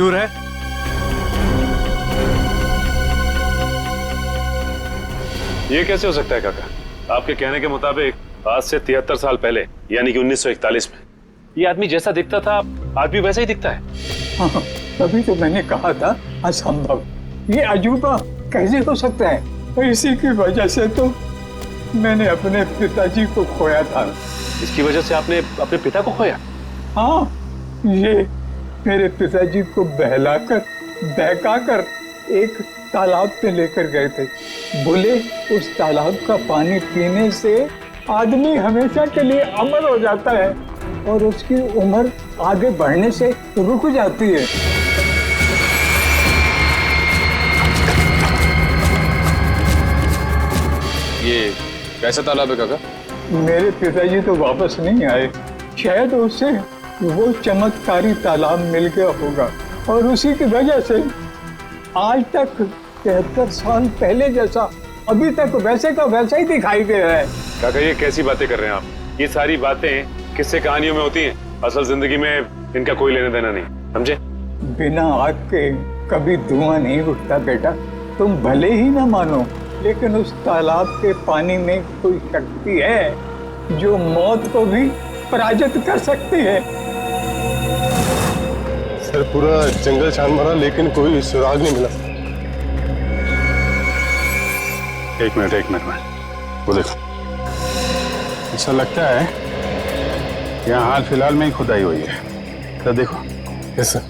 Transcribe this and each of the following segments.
दूर है। ये कैसे हो सकता है काका? आपके कहने के मुताबिक आज से 73 साल पहले यानी कि 1941 में ये आदमी जैसा दिखता था आज भी वैसा ही दिखता है। हाँ, तभी तो मैंने कहा था असंभव, ये अजूबा कैसे हो सकता है। तो इसी की वजह से तो मैंने अपने पिताजी को खोया था। इसकी वजह से आपने अपने पिता को खोया? हाँ, ये मेरे पिताजी को बहकाकर एक तालाब पे लेकर गए थे। बोले उस तालाब का पानी पीने से आदमी हमेशा के लिए अमर हो जाता है और उसकी उम्र आगे बढ़ने से रुक जाती है। ये कैसा तालाब है काका? मेरे पिताजी तो वापस नहीं आए, शायद उससे वो चमत्कारी तालाब मिल गया होगा और उसी की वजह से आज तक 73 साल पहले जैसा अभी तक वैसे का वैसा ही दिखाई दे रहा है। काका ये कैसी बातें कर रहे हैं आप? ये सारी बातें किस्से कहानियों में होती हैं, असल जिंदगी में इनका कोई लेना देना नहीं, समझे? बिना आग के कभी धुआं नहीं उठता बेटा। तुम भले ही ना मानो, लेकिन उस तालाब के पानी में कोई शक्ति है जो मौत को भी पराजित कर सकती है। सर पूरा जंगल छान मारा लेकिन कोई सुराग नहीं मिला। एक मिनट में वो देखो, ऐसा लगता है यहाँ हाल फिलहाल में ही खुदाई हुई है। तो देखो। Yes sir.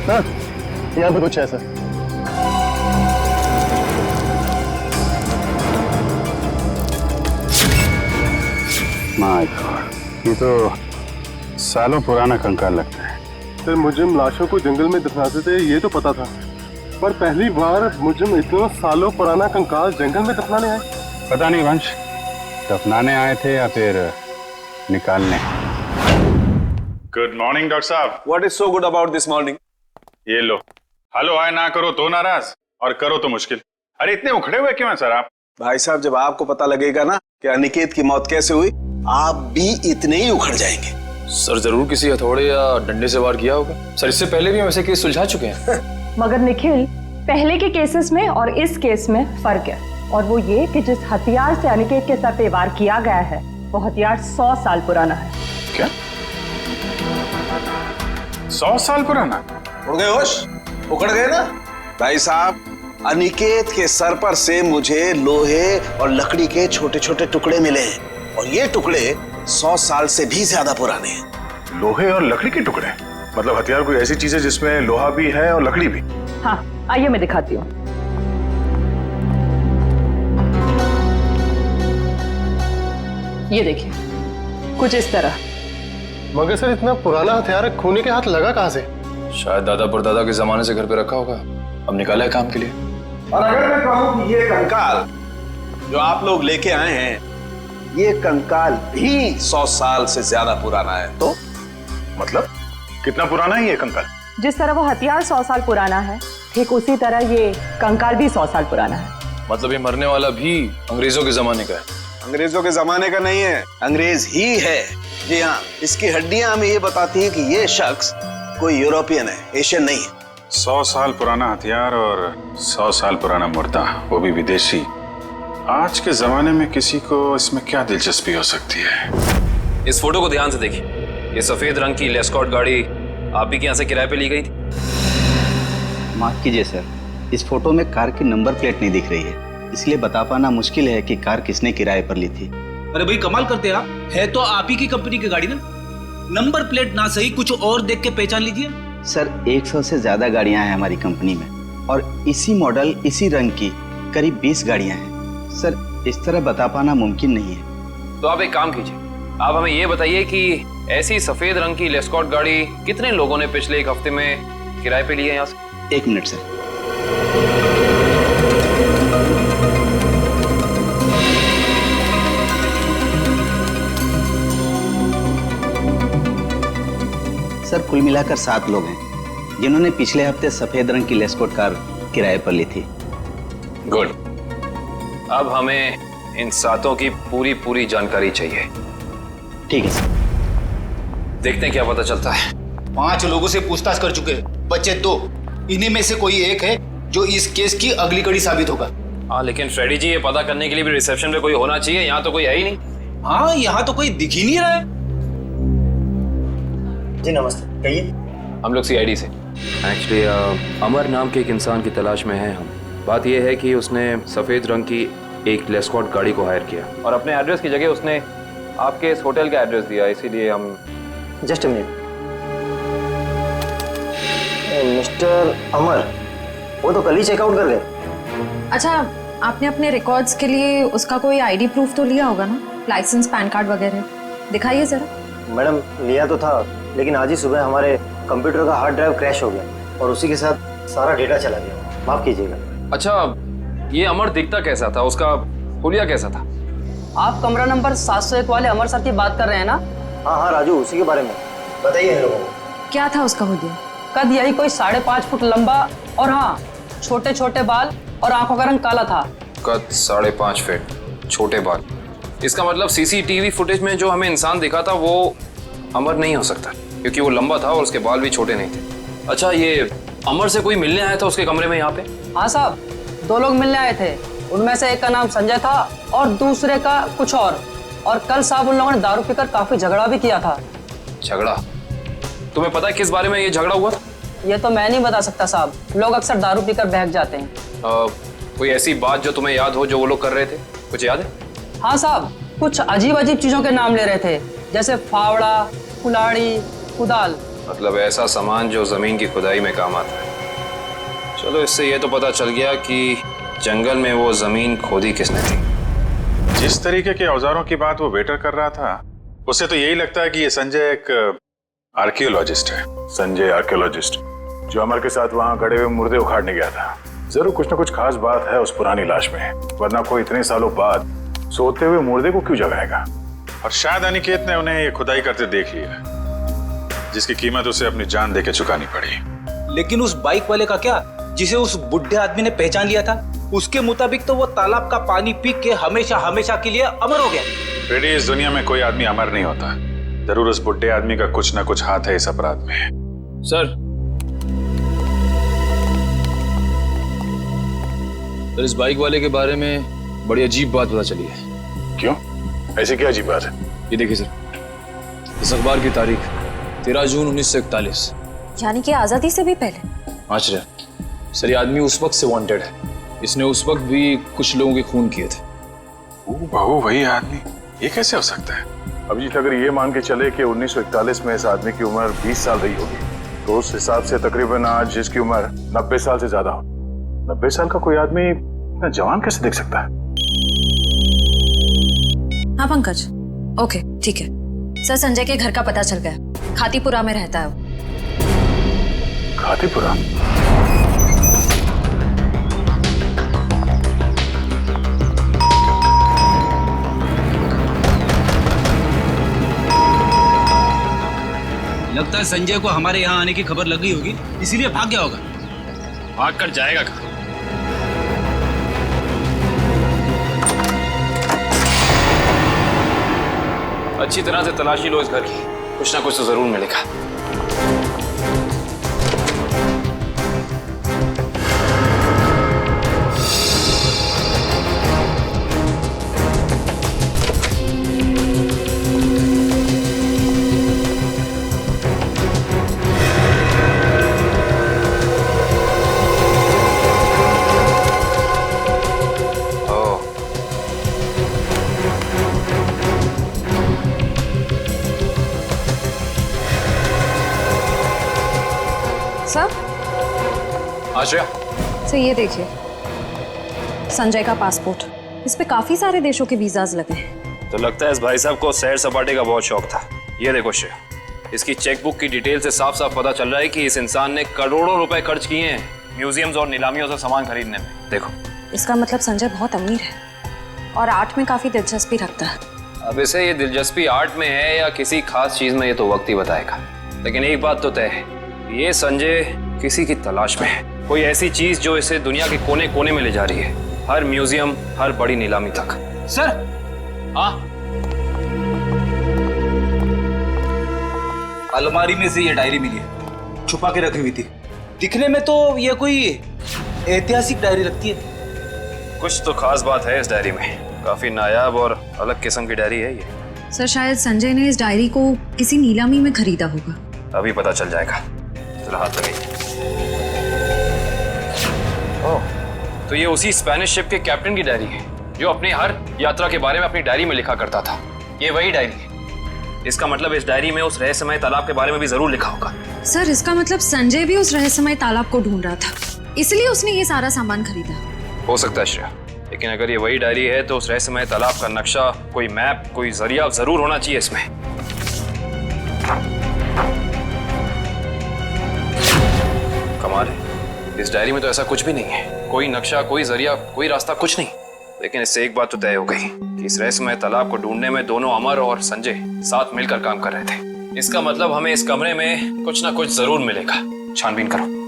हाँ, यहाँ पे कुछ है सर। माय गॉड, ये तो सालों पुराना कंकाल लगता है। सर मुजरिम लाशों को जंगल में दफनाते थे ये तो पता था, पर पहली बार मुजरिम इतना सालों पुराना कंकाल जंगल में दफनाने आए। पता नहीं वंश, दफनाने आए थे या फिर निकालने। गुड मॉर्निंग डॉक्टर साहब। What is so good about this morning? ये लो, हेलो आए ना करो तो नाराज और करो तो मुश्किल। अरे इतने उखड़े हुए क्यों हैं सर आप? भाई साहब, जब आपको पता लगेगा ना कि अनिकेत की मौत कैसे हुई, आप भी इतने ही उखड़ जाएंगे। सर जरूर किसी हथौड़े या डंडे से वार किया होगा। सर इससे पहले भी हम ऐसे केस सुलझा चुके हैं। मगर निखिल, पहले के केसेस में और इस केस में फर्क है, और वो ये कि जिस हथियार से अनिकेत के सर पे वार किया गया है वो हथियार 100 साल पुराना है। क्या 100 साल पुराना? उड़ गए होश? उखड़ गए ना? भाई साहब, अनिकेत के सर पर से मुझे लोहे और लकड़ी के छोटे छोटे टुकड़े मिले हैं और ये टुकड़े 100 साल से भी ज्यादा पुराने हैं। लोहे और लकड़ी के टुकड़े? मतलब हथियार कोई ऐसी चीज है जिसमें लोहा भी है और लकड़ी भी? हाँ, आइए मैं दिखाती हूँ। ये देखिए, कुछ इस तरह। मगर सर इतना पुराना हथियार खूनी के हाथ लगा कहाँ से? शायद दादा परदादा के जमाने से घर पे रखा होगा, अब निकाला है काम के लिए। और अगर मैं कहूँ कि ये कंकाल जो आप लोग लेके आए हैं, ये कंकाल भी 100 साल से ज्यादा पुराना है, तो मतलब कितना पुराना है ये कंकाल? जिस तरह वो हथियार 100 साल पुराना है, ठीक उसी तरह ये कंकाल भी 100 साल पुराना है। मतलब ये मरने वाला भी अंग्रेजों के जमाने का है? अंग्रेजों के जमाने का नहीं है, अंग्रेज ही है। जी हाँ, इसकी हड्डियां हमें ये बताती हैं कि ये शख्स कोई यूरोपियन है, एशियन नहीं है। 100 साल पुराना हथियार और 100 साल पुराना मुर्दा, वो भी विदेशी। आज के जमाने में किसी को इसमें क्या दिलचस्पी हो सकती है? इस फोटो को ध्यान से देखिए। ये सफेद रंग की लेस्कॉट गाड़ी आप भी यहाँ से किराए पे ली गई थी? माफ कीजिए सर, इस फोटो में कार की नंबर प्लेट नहीं दिख रही है, इसलिए बता पाना मुश्किल है कि कार किसने किराए पर ली थी। अरे भाई कमाल करते हैं आप, है तो आप ही की कंपनी की गाड़ी ना। नंबर प्लेट ना सही, कुछ और देख के पहचान लीजिए। सर 100 से ज्यादा गाड़ियां हैं हमारी कंपनी में और इसी मॉडल इसी रंग की करीब 20 गाड़ियां हैं। सर इस तरह बता पाना मुमकिन नहीं है। तो आप एक काम कीजिए, आप हमें ये बताइए कि ऐसी सफेद रंग की लेस्कॉट गाड़ी कितने लोगों ने पिछले एक हफ्ते में किराए पे ली है यहाँ से? 1 मिनट सर। सर कुल मिलाकर 7 लोग हैं जिन्होंने पिछले हफ्ते सफेद रंग की लेस्कॉट कार किराए पर ली थी। गुड। अब हमें इन सातों की पूरी पूरी जानकारी चाहिए। ठीक है सर। देखते हैं क्या पता चलता है। 5 लोगों से पूछताछ कर चुके हैं, बचे 2। इन्हीं में से कोई एक है जो इस केस की अगली कड़ी साबित होगा। हाँ, लेकिन फ्रेडी जी, ये पता करने के लिए भी रिसेप्शन पे कोई होना चाहिए। यहाँ तो कोई है ही नहीं। हाँ, यहाँ तो कोई दिख ही नहीं रहा है। जी नमस्ते, कहिए। हम लोग सीआईडी से। एक्चुअली अमर नाम के एक इंसान की तलाश में हैं हम। बात यह है कि उसने सफ़ेद रंग की एक लेस्कॉट गाड़ी को हायर किया और अपने एड्रेस की जगह उसने आपके इस होटल का एड्रेस दिया, इसीलिए हम। Just minute. मिस्टर अमर, वो तो कल ही चेकआउट कर गए। अच्छा, आपने अपने रिकॉर्ड्स के लिए उसका कोई आईडी प्रूफ तो लिया होगा ना, लाइसेंस, पैन कार्ड वगैरह? दिखाइए जरा। मैडम, लिया तो था, लेकिन आज ही सुबह हमारे कंप्यूटर का हार्ड ड्राइव क्रैश हो गया और उसी के साथ सारा डेटा चला गया। माफ कीजिएगा। अच्छा, ये अमर दिखता कैसा था? उसका हुलिया कैसा था? आप कमरा नंबर 701 वाले अमर सर की बात कर रहे हैं ना? हाँ राजू, उसी के बारे में बताइए इन लोगों को। क्या था उसका हुलिया? कद यही कोई 5.5 फुट लंबा और हाँ, छोटे छोटे बाल और आंखों का रंग काला था। कद 5.5 फीट, छोटे बाल। इसका मतलब सीसीटीवी फुटेज में जो हमें इंसान दिखा था वो अमर नहीं हो सकता, क्योंकि वो लंबा था और उसके बाल भी छोटे नहीं थे। अच्छा, ये अमर से कोई मिलने आया था उसके कमरे में यहाँ पे? हाँ साहब, 2 लोग मिलने आए थे। उनमें से एक का नाम संजय था और दूसरे का कुछ और कल साहब उन लोगों ने दारू पीकर काफी झगड़ा भी किया था। झगड़ा? तुम्हें पता है किस बारे में ये झगड़ा हुआ था? ये तो मैं नहीं बता सकता साहब, लोग अक्सर दारू पीकर बहक जाते हैं। कोई ऐसी बात जो तुम्हें याद हो जो वो लोग कर रहे थे? कुछ याद है? हाँ साहब, कुछ अजीब अजीब चीजों के नाम ले रहे थे, जैसे फावड़ा, कुल्हाड़ी, कुदाल। मतलब ऐसा सामान जो जमीन की खुदाई में काम आता है। चलो, इससे ये तो पता चल गया कि जंगल में वो जमीन खोदी किसने थी। जिस तरीके के औजारों की बात वो वेटर कर रहा था, उससे तो यही लगता है कि ये संजय एक आर्कियोलॉजिस्ट है। संजय आर्कियोलॉजिस्ट, जो अमर के साथ वहां खड़े हुए मुर्दे उखाड़ने गया था। जरूर कुछ ना कुछ खास बात है उस पुरानी लाश में, वरना कोई इतने सालों बाद सोते हुए मुर्दे को क्यों जगाएगा? और शायद अनिकेत ने उन्हें ये खुदाई करते देख लिया, जिसकी कीमत उसे अपनी जान देके चुकानी पड़ी। लेकिन उस बाइक वाले का क्या, जिसे उस बुढ़े आदमी ने पहचान लिया था? उसके मुताबिक तो वो तालाब का पानी पी के हमेशा हमेशा के लिए अमर हो गया। फ्रेडी, इस दुनिया में कोई आदमी अमर नहीं होता। जरूर उस बुढ़े आदमी का कुछ ना कुछ हाथ है इस अपराध में। सर, इस बाइक वाले के बारे में बड़ी अजीब बात पता चली है। क्यों? ऐसी क्या अजीब बात है? ये देखिए सर, इस अखबार की तारीख 13 जून 1941, यानी कि आजादी से भी पहले। आश्चर्य सर, ये आदमी उस वक्त से वांटेड है। इसने उस वक्त भी कुछ लोगों के खून किए थे। बहू, वही आदमी? ये कैसे हो सकता है? अभिजीत, अगर ये मान के चले कि 1941 में इस आदमी की उम्र 20 साल रही होगी, तो उस हिसाब से तकरीबन आज जिसकी उम्र 90 साल से ज्यादा हो, 90 साल का कोई आदमी इतना जवान कैसे दिख सकता है? हाँ पंकज, ओके ठीक है सर। संजय के घर का पता चल गया, खातीपुरा में रहता है वो। खातीपुरा? लगता है संजय को हमारे यहाँ आने की खबर लग गई होगी, इसीलिए भाग गया होगा। भाग कर जाएगा कहाँ? अच्छी तरह से तलाशी लो इस घर की, कुछ ना कुछ तो जरूर मिलेगा। आश्रया, सर ये देखिए, संजय का पासपोर्ट, इस पे काफी सारे देशों के वीजाज लगे हैं। तो लगता है इस भाई साहब को सैर सपाटे का बहुत शौक था। ये देखो श्रेया, इसकी चेकबुक की डिटेल से साफ साफ पता चल रहा है कि इस इंसान ने करोड़ों रुपए खर्च किए हैं म्यूजियम्स और नीलामियों से सामान खरीदने में। देखो, इसका मतलब संजय बहुत अमीर है और आर्ट में काफी दिलचस्पी रखता है। अब इसे ये दिलचस्पी आर्ट में है या किसी खास चीज में, ये तो वक्त ही बताएगा। लेकिन एक बात तो तय है, ये संजय किसी की तलाश में है, कोई ऐसी चीज जो इसे दुनिया के कोने कोने में ले जा रही है, हर म्यूजियम, हर बड़ी नीलामी तक। सर। हाँ, अलमारी में से ये डायरी मिली है, छुपा के रखी हुई थी। दिखने में तो ये कोई ऐतिहासिक डायरी लगती है। कुछ तो खास बात है इस डायरी में। काफी नायाब और अलग किस्म की डायरी है ये। सर शायद संजय ने इस डायरी को किसी नीलामी में खरीदा होगा। अभी पता चल जाएगा। चलो हाथ लगाइए। ओह, तो ये उसी स्पेनिश शिप के कैप्टन की डायरी है जो अपनी हर यात्रा के बारे में अपनी डायरी में लिखा करता था। ये वही डायरी है। इसका मतलब इस डायरी में उस रहस्यमय तालाब के बारे में भी जरूर लिखा होगा। सर इसका मतलब संजय भी उस रहस्यमय तालाब को ढूंढ रहा था, इसलिए उसने ये सारा सामान खरीदा। हो सकता है श्रेया, लेकिन अगर ये वही डायरी है तो उस रहस्यमय तालाब का नक्शा, कोई मैप, कोई जरिया जरूर होना चाहिए इसमें। कमाल है, इस डायरी में तो ऐसा कुछ भी नहीं है। कोई नक्शा, कोई जरिया, कोई रास्ता, कुछ नहीं। लेकिन इससे एक बात तो तय हो गई कि इस रहस्यमय तालाब को ढूंढने में दोनों अमर और संजय साथ मिलकर काम कर रहे थे। इसका मतलब हमें इस कमरे में कुछ ना कुछ जरूर मिलेगा। छानबीन करो।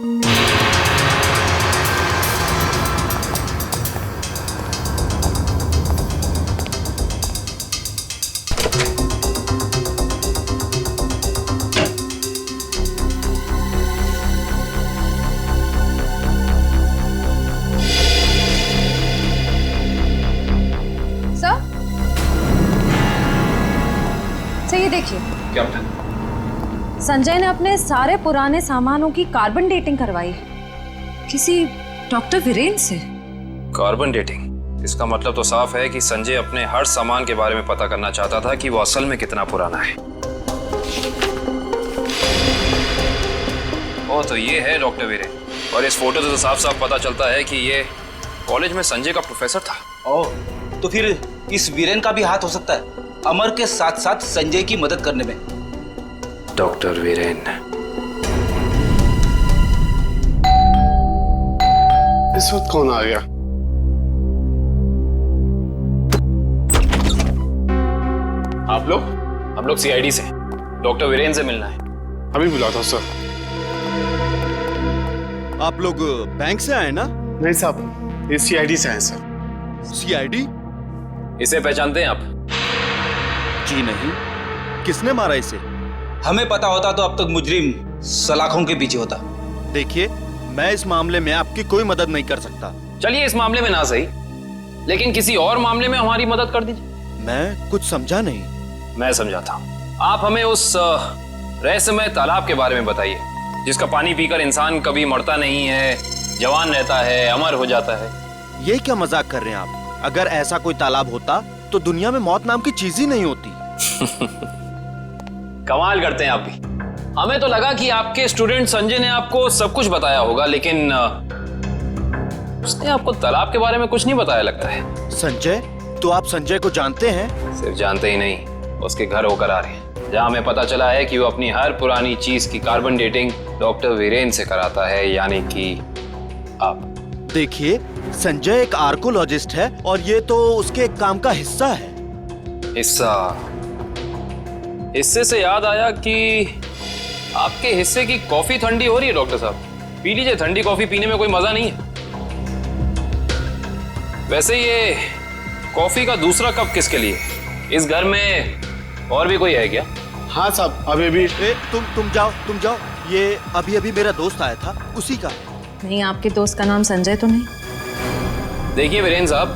ये देखिए, क्या? संजय ने अपने सारे पुराने सामानों की कार्बन डेटिंग करवाई है किसी डॉक्टर वीरेन से। Carbon dating? इसका मतलब तो साफ है कि संजय अपने हर सामान के बारे में पता करना चाहता था कि वो असल में कितना पुराना है। ओ, तो ये है डॉक्टर वीरेन। और इस फोटो से तो साफ साफ पता चलता है कि ये कॉलेज में संजय का प्रोफेसर था। ओह, तो फिर इस वीरेन का भी हाथ हो सकता है अमर के साथ साथ संजय की मदद करने में। डॉक्टर वीरेन। इस वक्त कौन आ गया? आप लोग? हम लोग सीआईडी से, डॉक्टर वीरेन से मिलना है। अभी बुलाता हूं सर। आप लोग बैंक से आए ना? नहीं साहब, ये सीआईडी से आए सर। सीआईडी? इसे पहचानते हैं आप? जी नहीं। किसने मारा इसे? हमें पता होता तो अब तक मुजरिम सलाखों के पीछे होता। देखिए, मैं इस मामले में आपकी कोई मदद नहीं कर सकता। चलिए इस मामले में ना सही, लेकिन किसी और मामले में हमारी मदद कर दीजिए। मैं कुछ समझा नहीं। मैं समझाता हूँ। आप हमें उस रहस्यमय तालाब के बारे में बताइए जिसका पानी पीकर इंसान कभी मरता नहीं है, जवान रहता है, अमर हो जाता है। ये क्या मजाक कर रहे हैं आप? अगर ऐसा कोई तालाब होता तो दुनिया में मौत नाम की चीज ही नहीं होती। कमाल करते हैं आप भी। हमें तो लगा कि आपके स्टूडेंट संजय ने आपको सब कुछ बताया होगा, लेकिन उसने आपको तालाब के बारे में कुछ नहीं बताया लगता है। संजय? तो आप संजय को जानते हैं? सिर्फ जानते ही नहीं, उसके घर होकर आ रहे हैं, जहां हमें पता चला है कि वो अपनी हर पुरानी चीज की कार्बन डेटिंग डॉक्टर वीरेन से कराता है, यानी कि आप। देखिए, संजय एक आर्कोलॉजिस्ट है और ये तो उसके काम का हिस्सा है। हिस्सा? हिस्से से याद आया कि आपके हिस्से की कॉफी ठंडी हो रही है डॉक्टर साहब, पी लीजिए। ठंडी कॉफी पीने में कोई मजा नहीं है। वैसे ये कॉफी का दूसरा कप किसके लिए? इस घर में और भी कोई है क्या? हाँ साहब, अभी भी। तुम जाओ। ये अभी मेरा दोस्त आया था, उसी का है। नहीं, आपके दोस्त का नाम संजय तो नहीं? देखिए वीरेन साहब,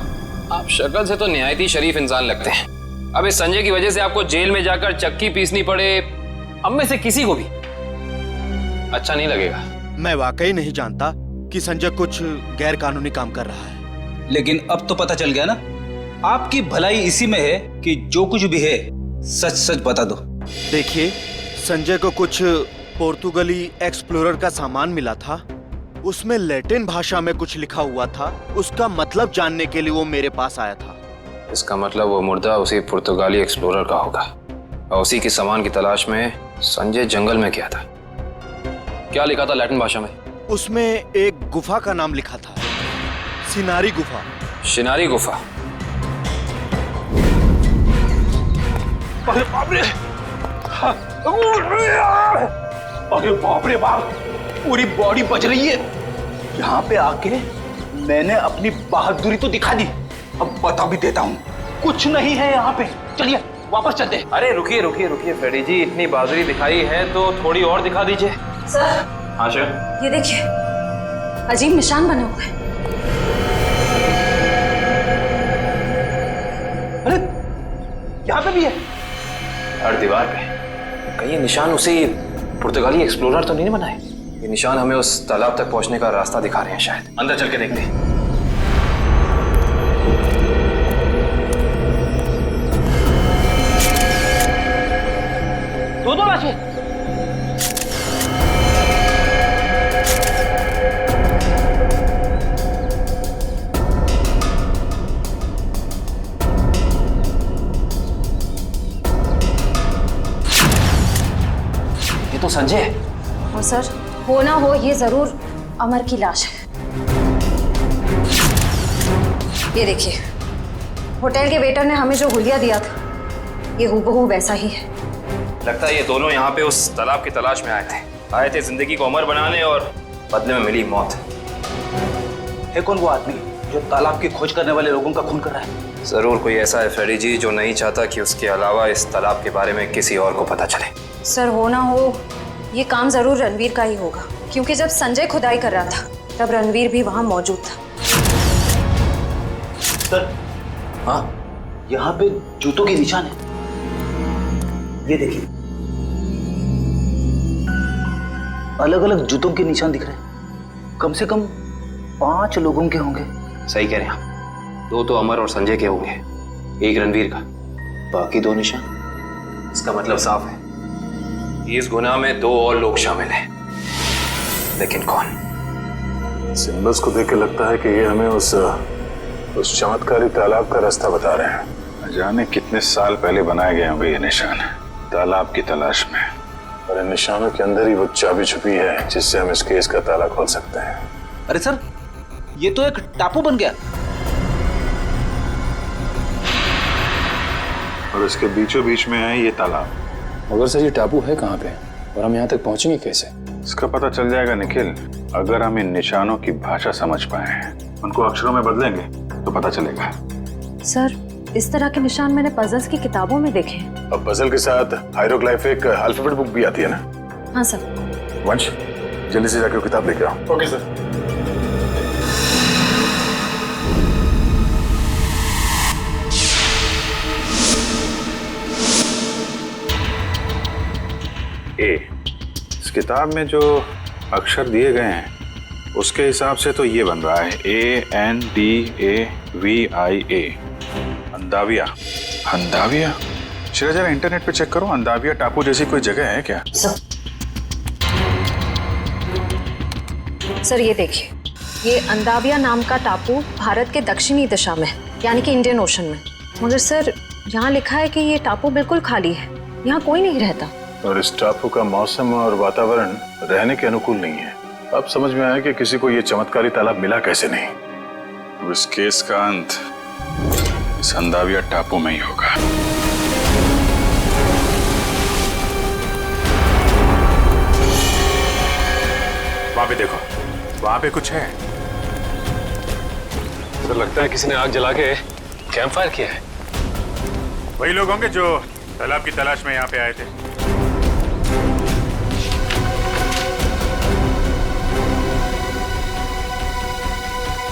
आप शक्ल से तो निहायत ही शरीफ इंसान लगते हैं। अब इस संजय की वजह से आपको जेल में जाकर चक्की पीसनी पड़े, हम में से किसी को भी अच्छा नहीं लगेगा। मैं वाकई नहीं जानता कि संजय कुछ गैर कानूनी काम कर रहा है। लेकिन अब तो पता चल गया ना, आपकी भलाई इसी में है कि जो कुछ भी है सच सच बता दो। देखिए, संजय को कुछ पोर्तुगली एक्सप्लोरर का सामान मिला था, उसमें लैटिन भाषा में कुछ लिखा हुआ था। उसका मतलब जानने के लिए वो मेरे पास आया था। इसका मतलब वो मुर्दा उसी पुर्तगाली एक्सप्लोरर का होगा और उसी के सामान की तलाश में संजय जंगल में गया था। क्या लिखा था लैटिन भाषा में? उसमें एक गुफा का नाम लिखा था, सिनारी गुफा। शिनारी गुफा? अरे बाप रे! अरे बाप रे बाप! पूरी बॉडी बच रही है। यहाँ पे आके मैंने अपनी बहादुरी तो दिखा दी, अब बता भी देता हूँ। कुछ नहीं है यहाँ पे, चलिए वापस चलते। अरे रुकिए रुकिए रुकिए फ्रेडी जी, इतनी बहादुरी दिखाई है तो थोड़ी और दिखा दीजिए। सर हाँ सर, ये देखिए, अजीब निशान बने हुए हैं। अरे यहाँ पे भी है, हर दीवार पे। कहीं ये निशान उसी पुर्तगाली एक्सप्लोरर तो नहीं बनाए? ये निशान हमें उस तालाब तक पहुंचने का रास्ता दिखा रहे हैं शायद। अंदर चल के देखते हैं। दो लाशें। ये तो संजय है। और सर, हो ना हो ये जरूर अमर की लाश है। ये देखिए, होटल के वेटर ने हमें जो हुलिया दिया था, ये हूबहू वैसा ही है। लगता है ये दोनों यहाँ पे उस तालाब की तलाश में आए थे जिंदगी को अमर बनाने, और बदले में मिली मौत। है कौन वो आदमी जो तालाब की खोज करने वाले लोगों का खून कर रहा है? जरूर कोई ऐसा है फ्रेडी जी जो नहीं चाहता कि उसके अलावा इस तालाब के बारे में किसी और को पता चले। सर, हो ना हो ये काम जरूर रणवीर का ही होगा, क्योंकि जब संजय खुदाई कर रहा था तब रणवीर भी वहां मौजूद था। सर, हाँ, यहाँ पे जूतों के निशान है, ये देखिए, अलग अलग जूतों के निशान दिख रहे हैं। कम से कम 5 लोगों के होंगे। सही कह रहे हैं आप। 2 तो अमर और संजय के होंगे, 1 रणवीर का, बाकी 2 निशान। इसका मतलब साफ है, इस गुनाह में 2 और लोग शामिल हैं, लेकिन कौन? सिंबल्स को देख के लगता है कि ये हमें उस चमत्कारी तालाब का रास्ता बता रहे हैं। जाने कितने साल पहले बनाए गए होंगे ये निशान, तालाब की तलाश में। और इन निशानों के अंदर ही वो चाबी छुपी है जिससे हम इस केस का ताला खोल सकते हैं। अरे सर, ये तो एक टापू बन गया, और इसके बीचों बीच में है ये तालाब। मगर सर, ये टापू है कहाँ पे और हम यहाँ तक पहुंचेंगे कैसे? इसका पता चल जाएगा निखिल, अगर हम इन निशानों की भाषा समझ पाए, उनको अक्षरों में बदलेंगे तो पता चलेगा। सर, इस तरह के निशान मैंने पजल्स की किताबों में देखे। अब पजल के साथ हायरोग्लाइफिक अल्फाबेट बुक भी आती है ना? हाँ सर। वंश, जल्दी से जाकर किताब लेके आओ। Okay sir. इस किताब में जो अक्षर दिए गए हैं उसके हिसाब से तो ये बन रहा है ANDAVIA, अंदाविया। अंदाविया? चलो जरा इंटरनेट पे चेक करो, अंदाविया टापू जैसी कोई जगह है क्या? सर, ये देखिए, ये अंदाविया नाम का टापू भारत के दक्षिणी दिशा में है, यानी कि इंडियन ओशन में। मगर सर, यहाँ लिखा है कि ये टापू बिल्कुल खाली है, यहाँ कोई नहीं रहता। और इस टापू का मौसम और वातावरण रहने के अनुकूल नहीं है। अब समझ में आया कि किसी को ये चमत्कारी तालाब मिला कैसे नहीं। अब इस केस का अंत इस अंदाविया टापू में ही होगा। वहां पे देखो, वहां पे कुछ है। तो लगता है किसी ने आग जला के कैंप फायर किया है। वही लोग होंगे जो तालाब की तलाश में यहाँ पे आए थे।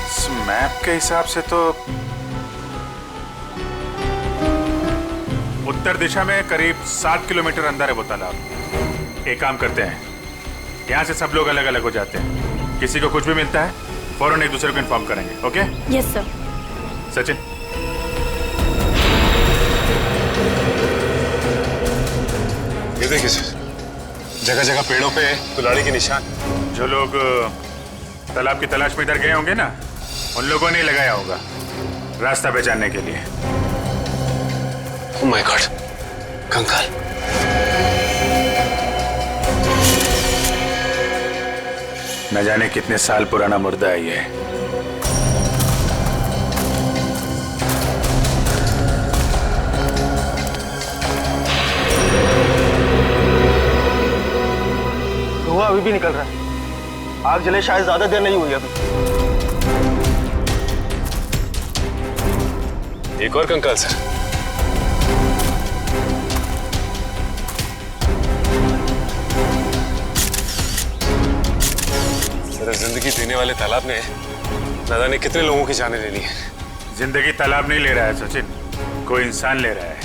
इस मैप के हिसाब से तो उत्तर दिशा में करीब 7 किलोमीटर अंदर है वो तालाब। एक काम करते हैं, यहाँ से सब लोग अलग अलग हो जाते हैं। किसी को कुछ भी मिलता है फौरन एक दूसरे को इन्फॉर्म करेंगे। ओके? Yes sir. सचिन, ये देखिए सर, जगह जगह पेड़ों पे कुल्हाड़ी के निशान। जो लोग तालाब की तलाश में इधर गए होंगे ना, उन लोगों ने लगाया होगा रास्ता पहचानने के लिए। ओह माय गॉड, कंकाल। न जाने कितने साल पुराना मुर्दा है ये। धुआं अभी भी निकल रहा है। आग जले शायद ज्यादा देर नहीं हुई अभी। एक और कंकाल सर। सर, जिंदगी देने वाले तालाब ने न जाने कितने लोगों की जानें ले ली है। जिंदगी तालाब नहीं ले रहा है सचिन, कोई इंसान ले रहा है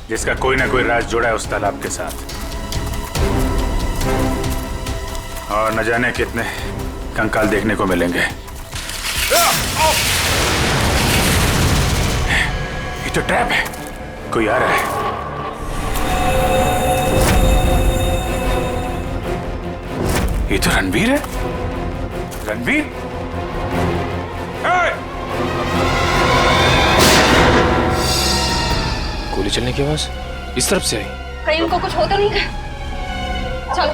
जिसका कोई ना कोई राज जुड़ा है उस तालाब के साथ। और न जाने कितने कंकाल देखने को मिलेंगे। ये तो ट्रैप है, कोई आ रहा है। ये तो रणवीर है। रणवीर, गोली चलने की आवाज इस तरफ से आई। कहीं उनको कुछ हो तो नहीं गया? चलो।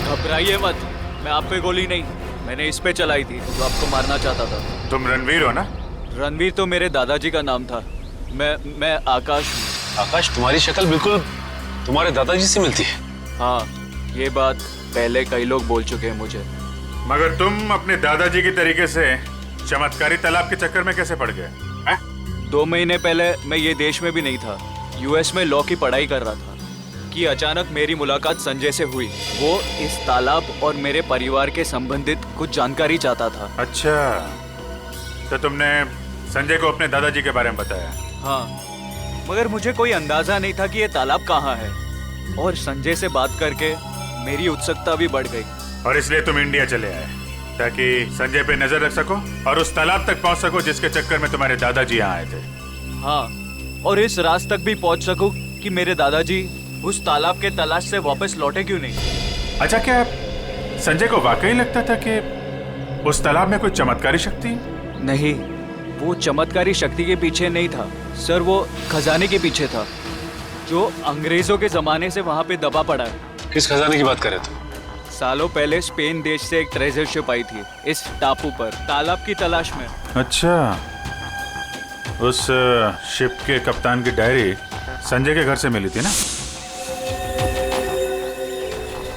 घबराइए मत, मैं आप पे गोली नहीं, मैंने इस पे चलाई थी जो आपको मारना चाहता था। तुम रणवीर हो ना? रणवीर तो मेरे दादाजी का नाम था। मैं आकाश हूँ। आकाश, तुम्हारी शक्ल बिल्कुल तुम्हारे दादाजी से मिलती है। हाँ, ये बात पहले कई लोग बोल चुके हैं मुझे। मगर तुम अपने दादाजी के तरीके से चमत्कारी तालाब के चक्कर में कैसे पड़ गए? 2 महीने पहले मैं ये देश में भी नहीं था, यूएस में लॉ की पढ़ाई कर रहा था कि अचानक मेरी मुलाकात संजय से हुई। वो इस तालाब और मेरे परिवार के संबंधित कुछ जानकारी चाहता था। अच्छा, तो तुमने संजय को अपने दादाजी के बारे में बताया? हाँ, मगर मुझे कोई अंदाजा नहीं था कि ये तालाब कहाँ है। और संजय से बात करके मेरी उत्सुकता भी बढ़ गई। और इसलिए तुम इंडिया चले आए ताकि संजय पे नजर रख सको और उस तालाब तक पहुंच सको जिसके चक्कर में तुम्हारे दादाजी यहाँ आए थे। हाँ, और इस राज तक भी पहुंच सकूं कि मेरे दादाजी उस तालाब के तलाश से वापस लौटे क्यों नहीं। अच्छा, क्या संजय को वाकई लगता था कि उस तालाब में कोई चमत्कारी शक्ति? नहीं, वो चमत्कारी शक्ति के पीछे नहीं था सर, वो खजाने के पीछे था जो अंग्रेजों के जमाने से वहाँ पे दबा पड़ा है। किस खजाने की बात कर रहे थे? सालों पहले स्पेन देश से एक ट्रेजर शिप आई थी इस टापू पर तालाब की तलाश में। अच्छा, उस शिप के कप्तान की डायरी संजय के घर से मिली थी ना?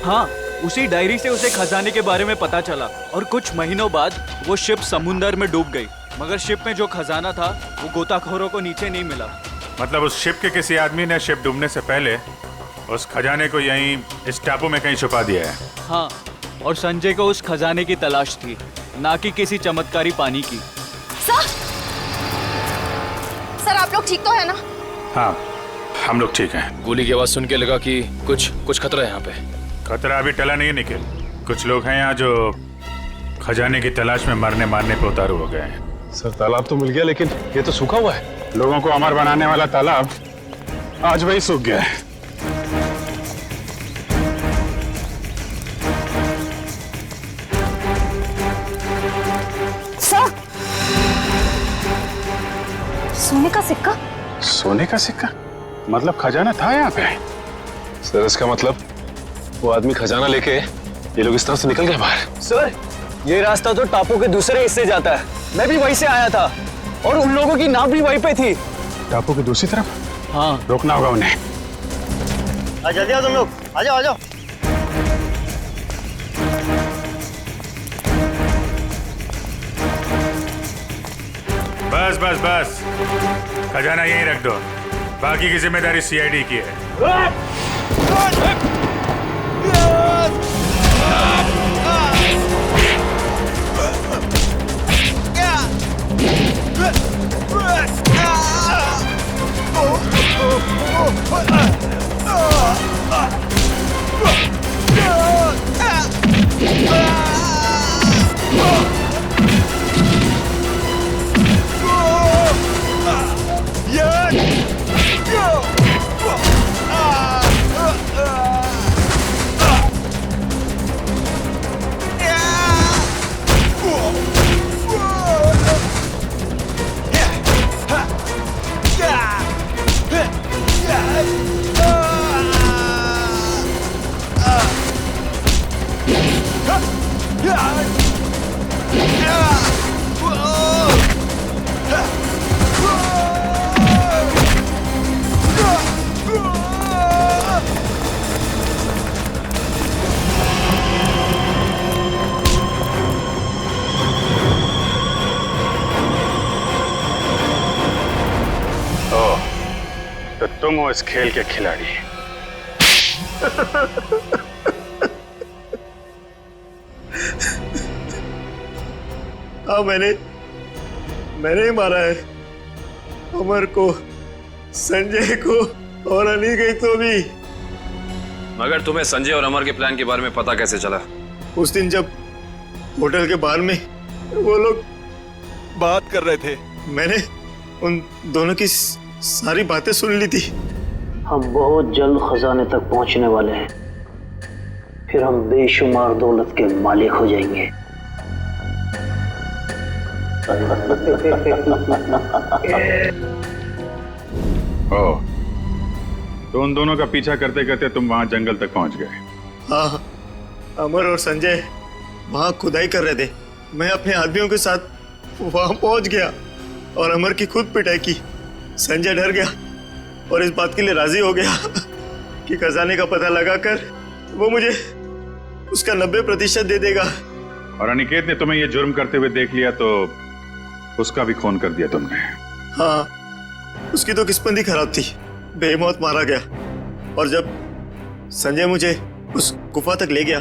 हाँ, उसी डायरी से उसे खजाने के बारे में पता चला और कुछ महीनों बाद वो शिप समुंदर में डूब गई। मगर शिप में जो खजाना था वो गोताखोरों को नीचे नहीं मिला। मतलब उस शिप के किसी आदमी ने शिप डूबने से पहले उस खजाने को यहीं इस टापू में कहीं छुपा दिया है। हाँ, और संजय को उस खजाने की तलाश थी, ना कि किसी चमत्कारी पानी की। सर, आप लोग ठीक तो है ना? हाँ, हम लोग ठीक हैं। गोली की आवाज सुन के लगा कि कुछ खतरा है यहाँ पे। खतरा अभी टला नहीं है निखिल। कुछ लोग हैं यहाँ जो खजाने की तलाश में मरने मारने पे उतारू हो गए हैं। सर, तालाब तो मिल गया लेकिन ये तो सूखा हुआ है। लोगों को अमर बनाने वाला तालाब आज वही सूख गया है। सर, सोने का सिक्का। सोने का सिक्का? मतलब खजाना था यहाँ पे? सर, इसका मतलब वो आदमी खजाना लेके ये लोग इस तरफ से निकल गए बाहर। सर, ये रास्ता तो टापू के दूसरे हिस्से जाता है, मैं भी वहीं से आया था और उन लोगों की नाव भी वहीं पे थी। टापू की दूसरी तरफ? हाँ, रोकना होगा उन्हें। जल्दी आओ तुम लोग, आ जाओ आ जाओ। बस बस बस, खजाना यहीं रख दो, बाकी की जिम्मेदारी सीआईडी की है। तो तुम हो इस खेल के खिलाड़ी। हाँ, मैंने ही मारा है अमर को, संजय को और अनिकेत को भी। मगर तुम्हें संजय और अमर के प्लान के बारे में पता कैसे चला? उस दिन जब होटल के बाहर में वो लोग बात कर रहे थे, मैंने उन दोनों की सारी बातें सुन ली थी। हम बहुत जल्द खजाने तक पहुंचने वाले हैं, फिर हम बेशुमार दौलत के मालिक हो जाएंगे। ओ, तो उन दोनों का पीछा करते करते तुम वहां जंगल तक पहुंच गए। हाँ, अमर और संजय वहां खुदाई कर रहे थे। मैं अपने आदमियों के साथ वहां पहुंच गया और अमर की खुद पिटाई की। संजय डर गया और इस बात के लिए राजी हो गया कि खजाने का पता लगाकर वो मुझे उसका 90% दे देगा। और अनिकेत ने तुम्हें यह जुर्म करते हुए देख लिया तो उसका भी खून कर दिया तुमने। हाँ, उसकी तो किस्मत ही खराब थी, बेमौत मारा गया। और जब संजय मुझे उस गुफा तक ले गया,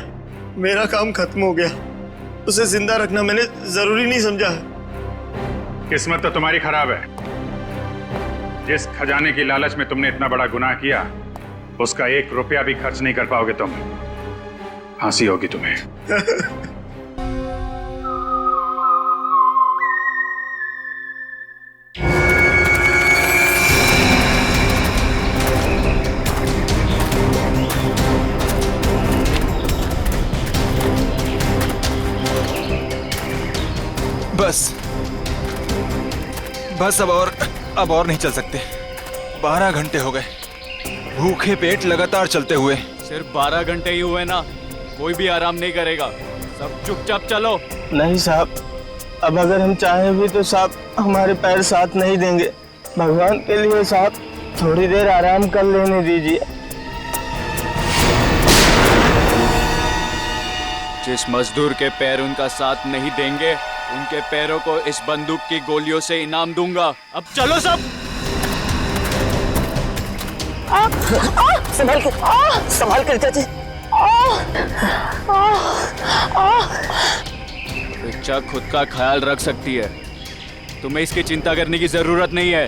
मेरा काम खत्म हो गया। उसे जिंदा रखना मैंने जरूरी नहीं समझा। किस्मत तो तुम्हारी खराब है। जिस खजाने की लालच में तुमने इतना बड़ा गुनाह किया, उसका 1 रुपया भी खर्च नहीं कर पाओगे तुम। फांसी होगी तुम्हें। बस अब और नहीं चल सकते। 12 घंटे हो गए, भूखे पेट लगातार चलते हुए। सिर्फ 12 घंटे ही हुए ना, कोई भी आराम नहीं करेगा। सब चुपचाप चलो। नहीं साहब, अब अगर हम चाहें भी तो साहब हमारे पैर साथ नहीं देंगे। भगवान के लिए साहब थोड़ी देर आराम कर लेने दीजिए। जिस मजदूर के पैर उनका साथ नहीं देंगे, उनके पैरों को इस बंदूक की गोलियों से इनाम दूंगा। अब चलो सब। संभाल कर चाची। रिचा खुद का ख्याल रख सकती है, तुम्हें इसकी चिंता करने की जरूरत नहीं है।